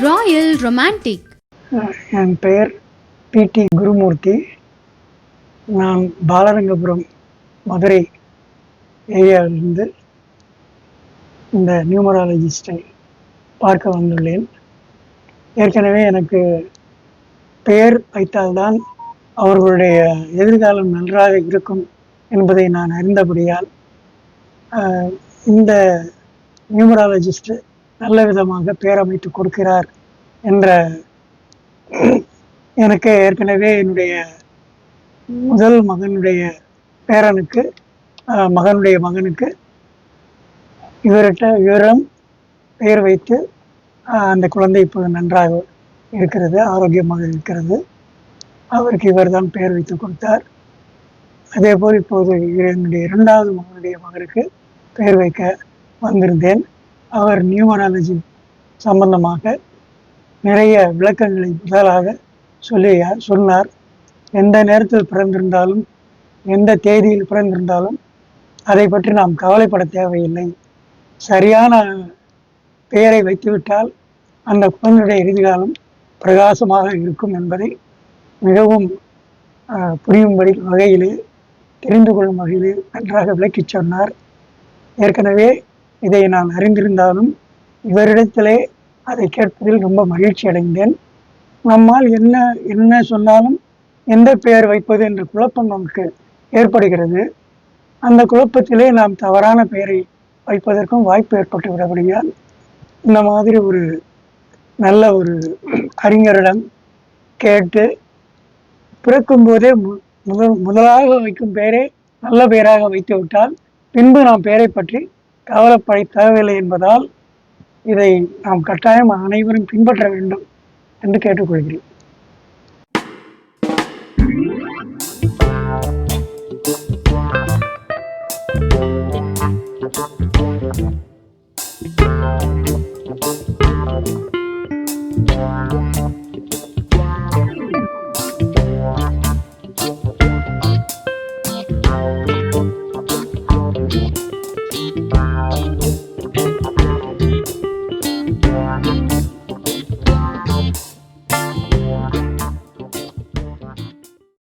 Royal romantic. என் பெயர் பிடி குருமூர்த்தி. நான் பாலரங்கபுரம் மதுரை ஏரியாவிலிருந்து இந்த நியூமராலஜிஸ்டை பார்க்க வந்துள்ளேன். ஏற்கனவே எனக்கு பெயர் வைத்தால்தான் அவர்களுடைய எதிர்காலம் நன்றாக இருக்கும் என்பதை நான் அறிந்தபடியால் இந்த நியூமராலஜிஸ்ட் நல்ல விதமாக பெயர் அமைத்து கொடுக்கிறார் என்ற எனக்கு ஏற்கனவே என்னுடைய முதல் மகனுடைய பேரனுக்கு மகனுடைய மகனுக்கு இவரிடம் பெயர் வைத்து அந்த குழந்தை இப்போது நன்றாக இருக்கிறது, ஆரோக்கியமாக இருக்கிறது. அவருக்கு இவர் தான் பெயர் வைத்து கொடுத்தார். அதேபோல் இப்போது என்னுடைய இரண்டாவது மகனுடைய மகனுக்கு பெயர் வைக்க வந்திருந்தேன். அவர் நியூமராலஜி சம்பந்தமாக நிறைய விளக்கங்களை முதலாக சொன்னார். எந்த நேரத்தில் பிறந்திருந்தாலும் எந்த தேதியில் பிறந்திருந்தாலும் அதை பற்றி நாம் கவலைப்பட தேவையில்லை. சரியான பெயரை வைத்துவிட்டால் அந்த குழந்தையுடைய எதிர்காலம் பிரகாசமாக இருக்கும் என்பதை மிகவும் புரியும்படி வகையிலே, தெரிந்து கொள்ளும் வகையிலே நன்றாக விளக்கி சொன்னார். ஏற்கனவே இதை நான் அறிந்திருந்தாலும் இவரிடத்திலே அதை கேட்பதில் ரொம்ப மகிழ்ச்சி அடைந்தேன். நம்மால் என்ன சொன்னாலும் எந்த பெயர் வைப்பது என்ற குழப்பம் நமக்கு ஏற்படுகிறது. அந்த குழப்பத்திலே நாம் தவறான பெயரை வைப்பதற்கும் வாய்ப்பு ஏற்பட்டு விடபடியால் இந்த மாதிரி ஒரு நல்ல ஒரு அறிஞரிடம் கேட்டு பிறக்கும் போதே முதலாக வைக்கும் பெயரே நல்ல பெயராக வைத்து விட்டால் பின்பு நாம் பெயரை பற்றி கவலைப்பட தேவையில்லை என்பதால் இதை நாம் கட்டாயம் அனைவரும் பின்பற்ற வேண்டும் என்று கேட்டுக்கொள்கிறேன்.